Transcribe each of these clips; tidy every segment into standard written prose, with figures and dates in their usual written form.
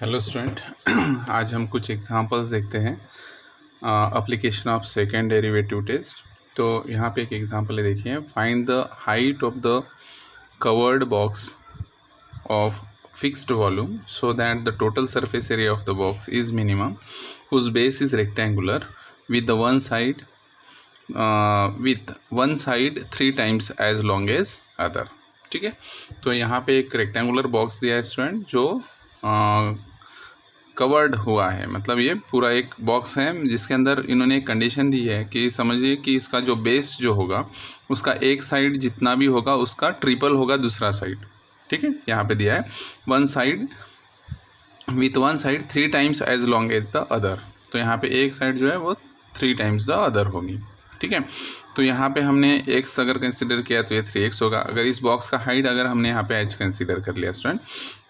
Hello student. आज हम कुछ एग्जांपल्स देखते हैं application of second derivative test. तो यहाँ पे एक एग्जांपल है, देखिए। Find the height of the covered box of fixed volume so that the total surface area of the box is minimum whose base is rectangular with the one side 3 times as long as other. ठीक है, तो यहाँ पे एक rectangular box दिया है student, जो covered हुआ है। मतलब ये पूरा एक बॉक्स है जिसके अंदर इन्होंने एक कंडीशन दी है कि समझिए कि इसका जो बेस जो होगा उसका एक साइड जितना भी होगा उसका ट्रिपल होगा दूसरा साइड। ठीक है, यहाँ पे दिया है one side 3 times as long as the other. तो यहाँ पे एक साइड जो है वो 3 times द अदर होगी। ठीक है, तो यहाँ पे हमने x अगर कंसिडर किया तो ये 3x होगा। अगर इस बॉक्स का हाइट अगर हमने यहाँ पे h कंसिडर कर लिया स्टूडेंट,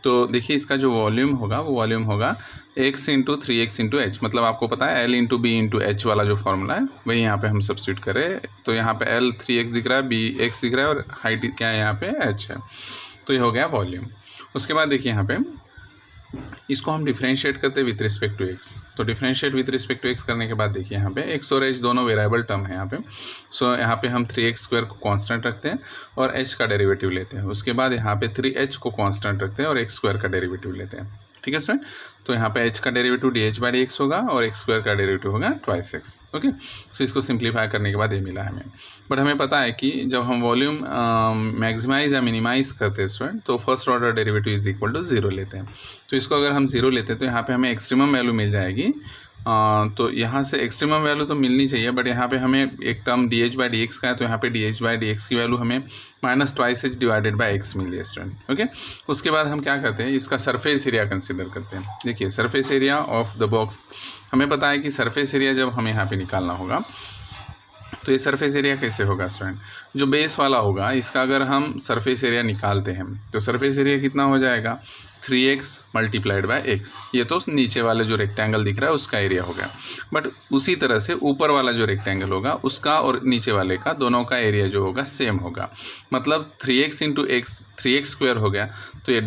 तो देखिए इसका जो वॉल्यूम होगा वो वॉल्यूम होगा x into 3x into H. मतलब आपको पता है L into b into h वाला जो फॉर्मूला है वही यहाँ पे हम सब्स्टिट्यूट करें। तो यहाँ पे L 3x दिख रहा है, b x दिख रहा है और हाइट क्या है यहाँ पे h है। तो ये हो गया वॉल्यूम। उसके बाद देखिए यहाँ पे इसको हम डिफ्रेंशिएट करते हैं विथ रिस्पेक्ट टू x। तो differentiate with respect to x करने के बाद देखिए यहाँ पे x और h दोनों वेरिएबल टर्म है यहाँ पे। सो यहाँ पे हम 3x² को कांस्टेंट रखते हैं और h का डेरिवेटिव लेते हैं। उसके बाद यहाँ पे 3h को कांस्टेंट रखते हैं और x² का डेरिवेटिव लेते हैं। ठीक है स्टूडेंट, तो यहाँ पे h का डेरिवेटिव dh/dx होगा और x² का डेरिवेटिव होगा 2x। ओके, सो इसको सिंप्लीफाई करने के बाद ये मिला हमें। बट हमें पता है कि जब हम वॉल्यूम मैक्सिमाइज या मिनिमाइज करते हैं स्टूडेंट, तो first order derivative is equal to 0 लेते हैं। तो इसको अगर हम 0 लेते हैं तो यहाँ पे हमें एक्सट्रीमम वैल्यू मिल जाएगी। तो यहाँ से एक्सट्रीमम वैल्यू तो मिलनी चाहिए, बट यहाँ पे हमें एक टर्म dh/dx का है, तो यहाँ पे dh/dx की वैल्यू हमें -2h डिवाइडेड बाय x मिली है स्टूडेंट। ओके, उसके बाद हम क्या करते हैं, इसका सरफेस एरिया कंसिडर करते हैं। देखिए surface area of the box, हमें पता है कि सरफेस एरिया जब हमें यहाँ पे निकालना होगा तो ये सरफेस एरिया कैसे होगा स्टूडेंट, जो बेस वाला होगा इसका अगर हम सरफेस एरिया निकालते हैं तो सरफेस एरिया कितना हो जाएगा 3x मल्टीप्लाइड बाय x। ये तो नीचे वाले जो रेक्टेंगल दिख रहा है उसका एरिया हो गया। बट उसी तरह से ऊपर वाला जो रेक्टेंगल होगा उसका और नीचे वाले का दोनों का एरिया जो होगा सेम होगा। मतलब 3x इंटू एक्स 3x² हो गया। तो ये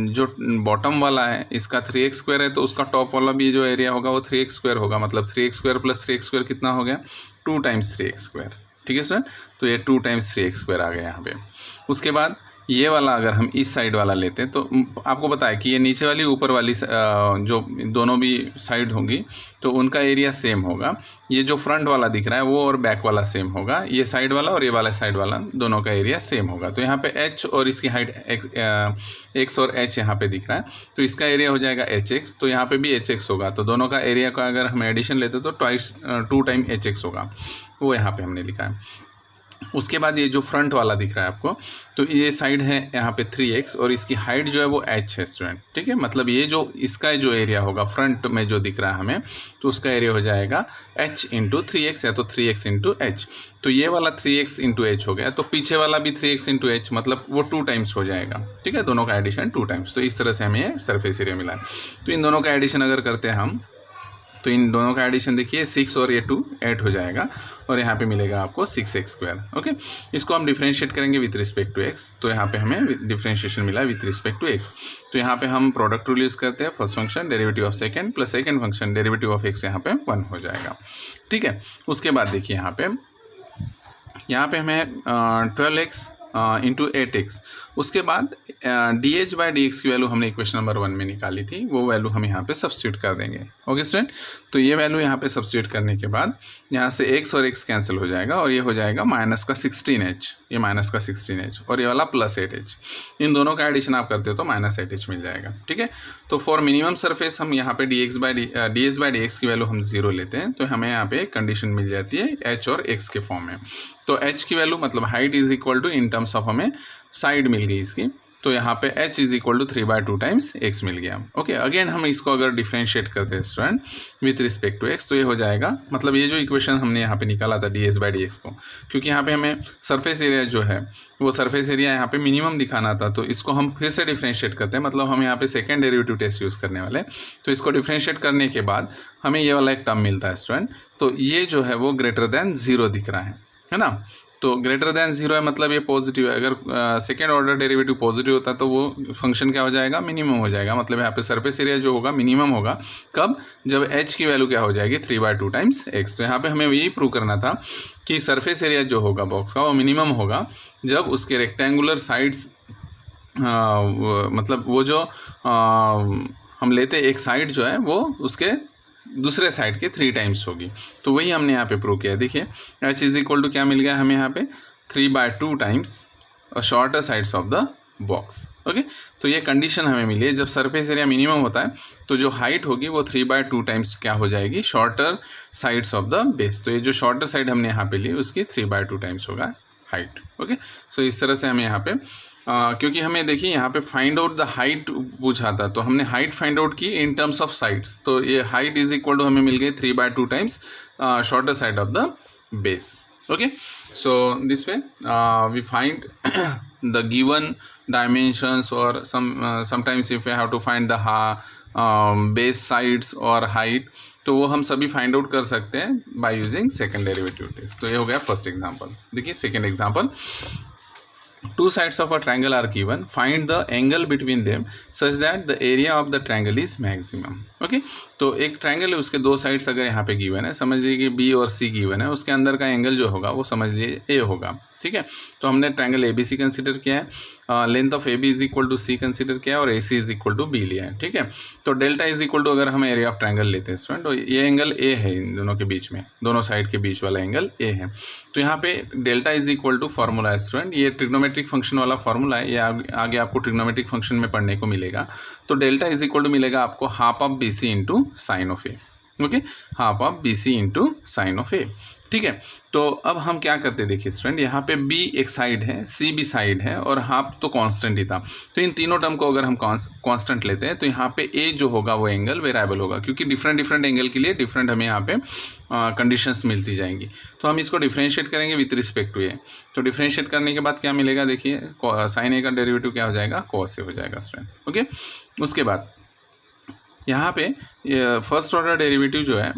जो बॉटम वाला है इसका 3x² है, तो उसका टॉप वाला भी जो एरिया होगा वो 3x² होगा। मतलब 3x² प्लस 3x² कितना हो गया 2 times 3x²। ठीक है सर, तो ये 2 times 3x² आ गया यहाँ पे। उसके बाद ये वाला अगर हम इस साइड वाला लेते हैं तो आपको पता है कि ये नीचे वाली ऊपर वाली जो दोनों भी साइड होंगी तो उनका एरिया सेम होगा। ये जो फ्रंट वाला दिख रहा है वो और बैक वाला सेम होगा। ये साइड वाला और ये वाला साइड वाला दोनों का एरिया सेम होगा। तो यहाँ पे h और इसकी हाइट x और h यहाँ पे दिख रहा है, तो इसका एरिया हो जाएगा hx। तो यहाँ पे भी hx होगा। तो दोनों का एरिया का अगर हम एडिशन लेते तो 2 times hx होगा, वो यहाँ पे हमने लिखा है। उसके बाद ये जो फ्रंट वाला दिख रहा है आपको, तो ये साइड है यहाँ पे 3x और इसकी हाइट जो है वो h है स्टूडेंट। ठीक है, मतलब ये जो इसका जो एरिया होगा फ्रंट में जो दिख रहा है हमें, तो उसका एरिया हो जाएगा h इंटू 3x या तो 3x इंटू एच। तो ये वाला 3x इंटू एच हो गया, तो पीछे वाला भी 3x इंटू एच, मतलब वो 2 times हो जाएगा। ठीक है, दोनों का एडिशन 2 times। तो इस तरह से हमें ये सरफेस एरिया मिला है। तो इन दोनों का एडिशन अगर करते हैं हम, तो इन दोनों का एडिशन देखिए 6 और ये 2 8 हो जाएगा और यहाँ पे मिलेगा आपको 6x²। ओके, इसको हम डिफ्रेंशिएट करेंगे विथ रिस्पेक्ट टू x। तो यहाँ पे हमें डिफ्रेंशिएशन मिला विथ रिस्पेक्ट टू x। तो यहाँ पे हम प्रोडक्ट रूल यूज़ करते हैं, first function derivative of second plus second function derivative of x यहाँ पे 1 हो जाएगा। ठीक है, उसके बाद देखिए यहाँ पे हमें 12x इंटू 8x। उसके बाद dh/dx की वैल्यू हमने इक्वेशन नंबर 1 में निकाली थी, वो वैल्यू हम यहाँ पे सब्स्टिट्यूट कर देंगे। ओके स्टूडेंट, तो ये वैल्यू यहाँ पे सब्स्टिट्यूट करने के बाद यहाँ से x और x कैंसिल हो जाएगा और ये हो जाएगा -16h, ये -16h और ये वाला +8h। इन दोनों का एडिशन आप करते हो तो -8h मिल जाएगा। ठीक है, तो फॉर मिनिमम सरफेस हम यहाँ पे dh/dx की वैल्यू हम 0 लेते हैं, तो हमें यहाँ पे कंडीशन मिल जाती है h और x के फॉर्म में। तो h की वैल्यू मतलब height is equal to in terms of हमें साइड मिल गई इसकी, तो यहाँ पे h is equal to 3/2 times x मिल गया। ओके, अगेन हम इसको अगर डिफ्रेंशिएट करते हैं student with respect to x, तो ये हो जाएगा, मतलब ये जो इक्वेशन हमने यहाँ पे निकाला था dh/dx को, क्योंकि यहाँ पे हमें सरफेस एरिया जो है वो सरफेस एरिया यहाँ पे मिनिमम दिखाना था, तो इसको हम फिर से डिफ्रेंशिएट करते हैं। मतलब हम यहाँ पे सेकेंड डेरिवेटिव टेस्ट यूज़ करने वाले, तो इसको डिफ्रेंशिएट करने के बाद हमें ये वाला एक टर्म मिलता है स्टूडेंट। तो ये जो है वो ग्रेटर देन 0 दिख रहा है ना। तो ग्रेटर देन 0 है मतलब ये पॉजिटिव है। अगर सेकेंड ऑर्डर डेरिवेटिव पॉजिटिव होता तो वो फंक्शन क्या हो जाएगा, मिनिमम हो जाएगा। मतलब यहाँ पे सरफेस एरिया जो होगा मिनिमम होगा कब, जब h की वैल्यू क्या हो जाएगी 3/2 टाइम्स x। तो यहाँ पे हमें यही प्रूव करना था कि सरफेस एरिया जो होगा बॉक्स का वो मिनिमम होगा जब उसके रेक्टेंगुलर साइड्स मतलब वो जो हम लेते एक साइड जो है वो उसके दूसरे साइड के 3 टाइम्स होगी। तो वही हमने यहाँ पे प्रूव किया। देखिए h इज इक्वल टू क्या मिल गया हमें यहाँ पे 3/2 times shorter sides of the box. Okay, तो ये कंडीशन हमें मिली है। जब सरफेस एरिया मिनिमम होता है तो जो हाइट होगी वो 3/2 टाइम्स क्या हो जाएगी, shorter sides of the base. तो ये जो शॉर्टर साइड हमने यहाँ पे ली उसकी 3/2 टाइम्स होगा हाइट। ओके, सो इस तरह से हमें यहाँ पे क्योंकि हमें देखिए यहाँ पे फाइंड आउट द हाइट पूछा था तो हमने हाइट फाइंड आउट की इन टर्म्स ऑफ साइड्स। तो ये हाइट इज इक्वल टू हमें मिल गई 3/2 times shorter side of the base. Okay, so this way we find the given dimensions और sometimes if we have to find the base sides और height तो वो हम सभी फाइंड आउट कर सकते हैं by using second derivative test. तो ये हो गया फर्स्ट एग्जांपल। देखिए second example, two sides of a triangle are given, find the angle between them such that the area of the triangle is maximum। Okay, तो एक triangle है उसके दो साइड्स अगर यहाँ पे गिवन है, समझ लीजिए कि बी और सी गिवन है, उसके अंदर का एंगल जो होगा वो समझ लीजिए ए होगा। ठीक है, तो हमने triangle A B C consider किया है, length of A B is equal to C consider किया है और A C is equal to B लिया है। ठीक है, तो डेल्टा इज इक्वल टू अगर हम एरिया ऑफ ट्रायंगल लेते हैं स्टूडेंट, तो ये एंगल ए है, इन दोनों के बीच में, दोनों साइड के बीच वाला एंगल ए है। तो यहाँ पे delta is equal to formula है स्टूडेंट, ये ट्रिग्नोमेट्रिक फंक्शन वाला फॉर्मूला है, ये आगे आपको ट्रिग्नोमेट्रिक फंक्शन में पढ़ने को मिलेगा। तो डेल्टा इज इक्वल टू मिलेगा आपको half of B C into sine of A. Okay, half of B C into sine of A. ठीक है, तो अब हम क्या करते हैं, देखिए स्टूडेंट, यहाँ पे b एक साइड है, c भी साइड है और हाफ तो कांस्टेंट ही था। तो इन तीनों टर्म को अगर हम कांस्टेंट लेते हैं तो यहाँ पे a जो होगा वो एंगल वेरिएबल होगा, क्योंकि डिफरेंट एंगल के लिए डिफरेंट हमें यहाँ पे कंडीशंस मिलती जाएंगी। तो हम इसको डिफ्रेंशिएट करेंगे विथ रिस्पेक्ट टू ए। तो डिफ्रेंशिएट करने के बाद क्या मिलेगा, देखिए साइन ए का डेरिवेटिव क्या हो जाएगा, कॉस ए हो जाएगा स्टूडेंट। ओके, उसके बाद यहाँ पे फर्स्ट ऑर्डर डेरिवेटिव जो है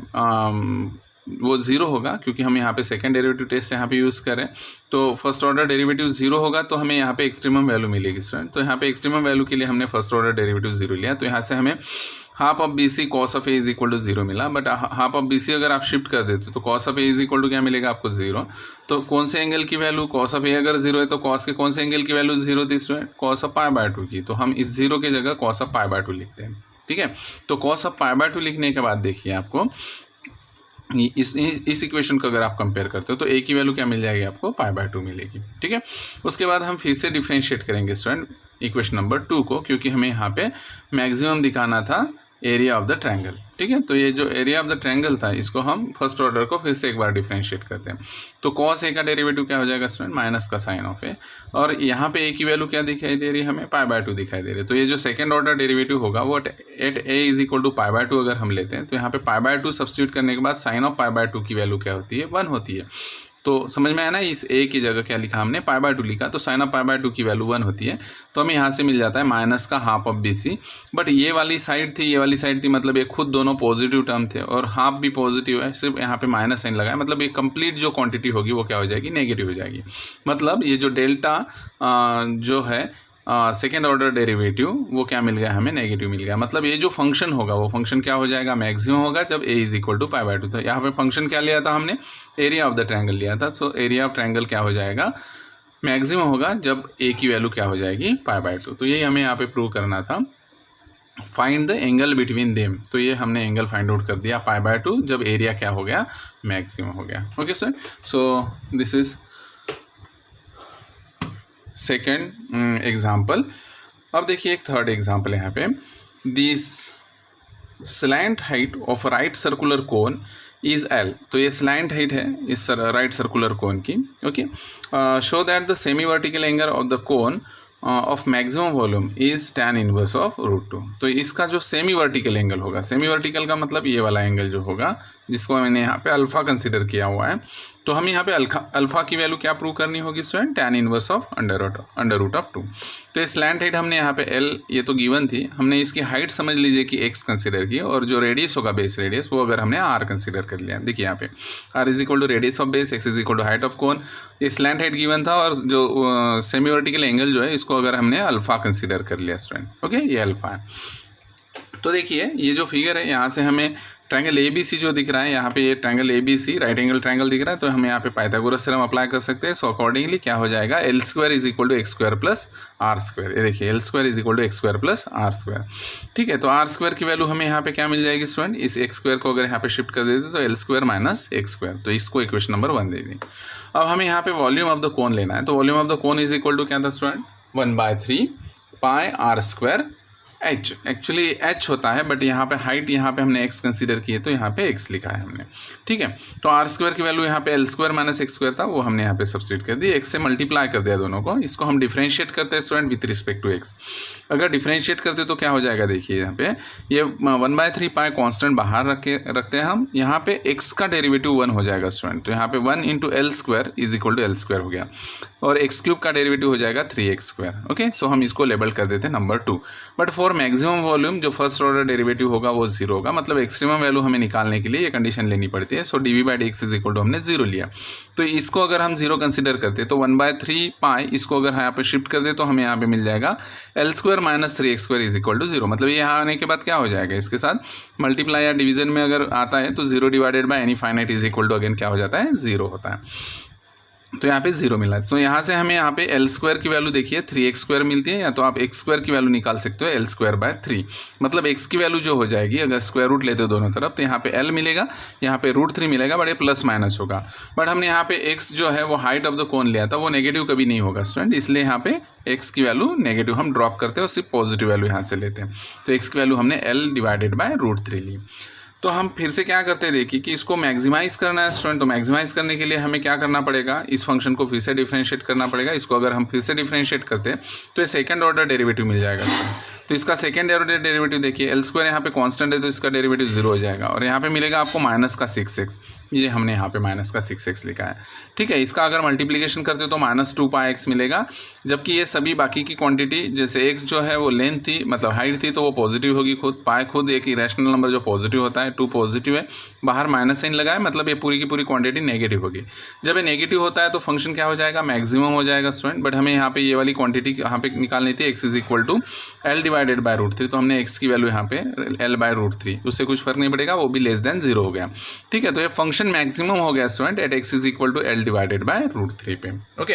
वो ज़ीरो होगा, क्योंकि हम यहाँ पे सेकंड डेरिवेटिव टेस्ट यहाँ पे यूज़ करें। तो फर्स्ट ऑर्डर डेरिवेटिव ज़ीरो होगा तो हमें यहाँ पे एक्सट्रीमम वैल्यू मिलेगी स्टूडेंट। तो यहाँ पे एक्सट्रीमम वैल्यू के लिए हमने फर्स्ट ऑर्डर डेरिवेटिव ज़ीरो लिया, तो यहाँ से हमें half of B C cos of A is equal to zero मिला। But half of B C अगर आप शिफ्ट कर देते तो cos of A is equal to क्या मिलेगा आपको, जीरो। तो कौन से एंगल की वैल्यू, कॉस ऑफ ए अगर जीरो है तो कॉस के कौन से एंगल की वैल्यू जीरो थी स्टूडेंट, कॉस ऑफ π/2 की। तो हम इस जीरो की जगह कॉस ऑफ π/2 लिखते हैं। ठीक है, तो कॉस ऑफ π/2 लिखने के बाद देखिए आपको इस इक्वेशन को अगर आप कंपेयर करते हो तो ए की वैल्यू क्या मिल जाएगी आपको, π/2 मिलेगी। ठीक है, उसके बाद हम फिर से डिफ्रेंशिएट करेंगे स्टूडेंट इक्वेशन नंबर 2 को, क्योंकि हमें यहाँ पे मैक्सिमम दिखाना था एरिया ऑफ द ट्रायंगल। ठीक है, तो ये जो एरिया ऑफ द ट्रायंगल था इसको हम फर्स्ट ऑर्डर को फिर से एक बार डिफ्रेंशिएट करते हैं। तो कॉस ए का डेरिवेटिव क्या हो जाएगा स्टूडेंट, माइनस का साइन ऑफ ए, और यहाँ पे ए की वैल्यू क्या दिखाई दे रही है हमें, π/2 दिखाई दे रही है। तो ये जो सेकंड ऑर्डर डेरिवेटिव होगा वो at a is equal to π/2 अगर हम लेते हैं तो यहाँ पे π/2 सब्स्टिट्यूट करने के बाद साइन ऑफ π/2 की वैल्यू क्या होती है, 1 होती है। तो समझ में आया ना, इस ए की जगह क्या लिखा हमने, π/2 लिखा, तो साइन ऑफ π/2 की वैल्यू 1 होती है। तो हमें यहाँ से मिल जाता है माइनस का half of B C. But ये वाली साइड थी, ये वाली साइड थी, मतलब ये खुद दोनों पॉजिटिव टर्म थे और हाफ भी पॉजिटिव है, सिर्फ यहाँ पे माइनस साइन लगा है, मतलब ये कंप्लीट जो क्वांटिटी होगी वो क्या हो जाएगी, नेगेटिव हो जाएगी। मतलब ये जो डेल्टा जो है सेकेंड ऑर्डर डेरिवेटिव वो क्या मिल गया हमें, नेगेटिव मिल गया। मतलब ये जो फंक्शन होगा वो फंक्शन क्या हो जाएगा, मैक्सिमम होगा जब ए इज इक्वल टू π/2। तो यहाँ पे फंक्शन क्या लिया था हमने, एरिया ऑफ द ट्रायंगल लिया था। सो एरिया ऑफ ट्रायंगल क्या हो जाएगा, मैक्सिमम होगा जब ए की वैल्यू क्या हो जाएगी, π/2। तो यही हमें यहाँ पे प्रूव करना था। Find the angle between them, तो ये हमने एंगल फाइंड आउट कर दिया π/2 जब एरिया क्या हो गया, मैक्सिमम हो गया। Okay sir, so this is second example. अब देखिए एक थर्ड एग्जाम्पल है यहाँ पे, this slant height of right circular cone is L. तो ये स्लैंट हाइट है इस राइट सर्कुलर कोन की। Okay, show that the semi vertical angle of the cone of maximum volume is tan inverse of √2। तो इसका जो semi vertical angle होगा, semi vertical का मतलब ये वाला एंगल जो होगा जिसको मैंने यहाँ पे अल्फ़ा कंसीडर किया हुआ है, तो हमें यहाँ पे अल्फ़ा की वैल्यू क्या प्रूव करनी होगी स्टूडेंट, tan इनवर्स ऑफ √2। तो इस स्लैंट हाइट हमने यहाँ पे l ये तो गिवन थी, हमने इसकी हाइट समझ लीजिए कि x कंसीडर की, और जो रेडियस होगा बेस रेडियस वो अगर हमने r कंसीडर कर लिया। देखिए यहाँ पे r is equal to radius of base, x is equal to height of cone, ये स्लैंट हाइट गिवन था, और जो सेमी वर्टिकल एंगल जो है इसको अगर हमने अल्फ़ा कंसीडर कर लिया स्टूडेंट, ओके, ये अल्फ़ा है। तो देखिए ये जो फिगर है यहाँ से हमें ट्रायंगल ABC जो दिख रहा है, यहाँ पे ये triangle ABC right angle triangle दिख रहा है, तो हम यहाँ पे पाइथागोरस थ्योरम अप्लाई कर सकते हैं। सो अकॉर्डिंगली क्या हो जाएगा, L² is equal to x² plus r²। ये देखिए L² is equal to x² plus r²। ठीक है, तो r² की वैल्यू हमें यहाँ पे क्या मिल जाएगी स्टूडेंट, इस x² को अगर यहाँ पे शिफ्ट कर देते तो L² माइनस x², तो इसको इक्वेशन नंबर 1 दे दी। अब हमें यहाँ पे वॉल्यूम ऑफ द कोन लेना है, तो volume of the cone is equal to क्या था student, 1/3 pi r² h, actually h होता है, बट यहाँ पे हाइट यहाँ पे हमने x कंसीडर किए तो यहाँ पे x लिखा है हमने। ठीक है, तो r² की वैल्यू यहाँ पे L² माइनस x² था, वो हमने यहाँ पे सब्स्टिट्यूट कर दी, x से मल्टीप्लाई कर दिया दोनों को। इसको हम डिफरेंशिएट करते हैं student with respect to x। अगर डिफरेंशिएट करते तो क्या हो जाएगा, देखिए यहाँ पे ये 1/3 पाई कॉन्स्टेंट बाहर रखते हैं हम, यहाँ पे x का डेरिवेटिव 1 हो जाएगा स्टूडेंट, तो यहाँ पे 1 into L² is equal to L² हो गया, और x³ का डेरिवेटिव हो जाएगा 3x²। ओके, सो हम इसको लेबल कर देते हैं number 2। But for maximum volume जो फर्स्ट ऑर्डर डेरिवेटिव होगा वो 0 होगा, मतलब एक्सट्रीमम वैल्यू हमें निकालने के लिए ये कंडीशन लेनी पड़ती है। सो dv/dx इज इक्वल टू हमने 0 लिया, तो इसको अगर हम 0 कंसीडर करते तो 1/3 पाई इसको अगर यहाँ पे शिफ्ट कर दे तो हमें यहाँ पे मिल जाएगा L² minus 3x² is equal to 0। मतलब ये यहाँ आने के बाद क्या हो जाएगा, इसके साथ मल्टीप्लाई या डिवीजन में अगर आता है तो 0 divided by any finite is equal to again क्या हो जाता है, 0 होता है। तो यहाँ पे 0 मिला है। सो यहाँ से हमें यहाँ पे L² की वैल्यू देखिए 3x² मिलती है, या तो आप x² की वैल्यू निकाल सकते हो L²/3। मतलब x की वैल्यू जो हो जाएगी अगर स्क्वायर रूट लेते हो दोनों तरफ, तो यहाँ पे L मिलेगा, यहाँ पे √3 मिलेगा, बट ये प्लस माइनस होगा। बट हमने यहाँ पे x जो है वो हाइट ऑफ द कोन लिया था, वो नेगेटिव कभी नहीं होगा स्टूडेंट, इसलिए यहाँ पे x की वैल्यू नेगेटिव हम ड्रॉप करते हैं और सिर्फ पॉजिटिव वैल्यू यहाँ से लेते हैं। तो x की वैल्यू हमने L/√3 ली। तो हम फिर से क्या करते हैं, देखिए कि इसको मैक्सिमाइज़ करना है स्टूडेंट, तो मैक्सिमाइज़ करने के लिए हमें क्या करना पड़ेगा, इस फंक्शन को फिर से डिफरेंशिएट करना पड़ेगा। इसको अगर हम फिर से डिफरेंशिएट करते हैं तो ये सेकंड ऑर्डर डेरिवेटिव मिल जाएगा स्टूडेंट। तो इसका सेकंड ऑर्डर डेरिवेटिव देखिए L² यहाँ पे कांस्टेंट है तो इसका डेरिवेटिव 0 हो जाएगा, और यहाँ पे मिलेगा आपको माइनस का 6x, ये हमने यहाँ पे माइनस का 6x लिखा है। ठीक है, इसका अगर मल्टीप्लिकेशन करते तो -2πx मिलेगा, जबकि ये सभी बाकी की क्वांटिटी जैसे x जो है वो लेंथ थी, मतलब हाइट थी, तो वो पॉजिटिव होगी खुद, पाई खुद एक इरेशनल नंबर जो पॉजिटिव होता है, 2 पॉजिटिव है, बाहर माइनस साइन लगा है, मतलब ये पूरी की पूरी क्वांटिटी नेगेटिव होगी। जब ये नेगेटिव होता है तो फंक्शन क्या हो जाएगा, मैक्सिमम हो जाएगा स्टूडेंट। बट हमें यहाँ पे ये वाली क्वांटिटी यहाँ पे निकालनी थी, x is equal to L/√3, तो हमने x की वैल्यू यहाँ पे L/√3, उससे कुछ फर्क नहीं पड़ेगा, वो भी लेस देन 0 हो गया। ठीक है, तो ये फंक्शन मैक्सिमम हो गया student at x is equal to L/√3 पे। ओके,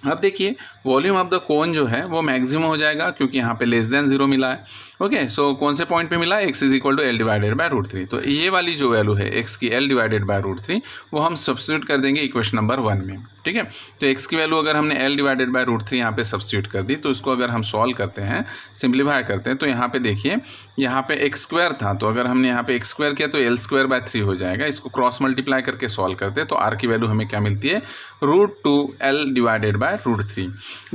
अब देखिए वॉल्यूम ऑफ द कोन जो है वो मैक्सिमम हो जाएगा क्योंकि यहाँ पे लेस देन 0 मिला है। ओके, सो कौन से पॉइंट पे मिला, x is equal to L/√3। तो ये वाली जो वैल्यू है x की L/√3 वो हम सब्स्टिट्यूट कर देंगे इक्वेशन नंबर 1 में। ठीक है, तो x की वैल्यू अगर हमने L/√3 यहाँ पे सब्स्टिट्यूट कर दी, तो इसको अगर हम सॉल्व करते हैं, सिंप्लीफाई करते हैं, तो यहाँ पे देखिए यहाँ पे x² था, तो अगर हमने यहाँ पे x² किया तो L²/3 हो जाएगा। इसको क्रॉस मल्टीप्लाई करके सॉल्व करते हैं तो r की वैल्यू हमें क्या मिलती है, √2L/√3।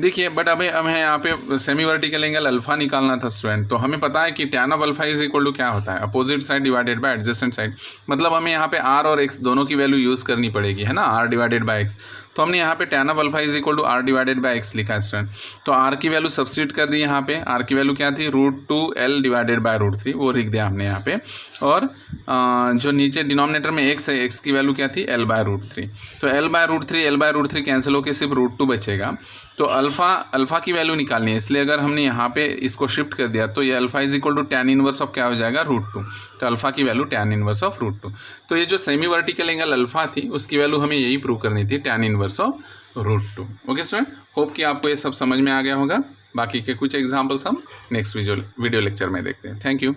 देखिए बट अभी हमें यहाँ पे सेमी वर्टिकल एंगल अल्फा निकालना था स्टूडेंट, तो हमें पता है कि tan of alpha is equal to क्या होता है, opposite side divided by adjacent side. मतलब हमें यहाँ पे r और x दोनों की वैल्यू यूज़ करनी पड़ेगी, है ना, r/x। तो हमने यहाँ पे tan of alpha is equal to r/x लिखा है स्टूडेंट। तो r की वैल्यू सब्स्टिट्यूट कर दी, यहाँ पे r की वैल्यू क्या थी, √2L/√3, वो लिख दिया हमने यहाँ पे। और जो नीचे डिनोमिनेटर में x है, x की वैल्यू क्या थी, L/√3। तो L/√3 कैंसिल होकर सिर्फ √2 बचेगा। तो अल्फ़ा की वैल्यू निकालनी है, इसलिए अगर हमने यहाँ पे इसको शिफ्ट कर दिया तो ये alpha is equal to tan inverse of क्या हो जाएगा, √2। तो अल्फ़ा की वैल्यू tan इनवर्स ऑफ √2। तो ये जो सेमी वर्टिकल एंगल अल्फ़ा थी उसकी वैल्यू हमें यही प्रूव करनी थी, tan inverse of √2। Okay student, hope कि आपको ये सब समझ में आ गया होगा। बाकी के कुछ एग्जाम्पल्स हम नेक्स्ट वीडियो लेक्चर में देखते हैं। Thank you.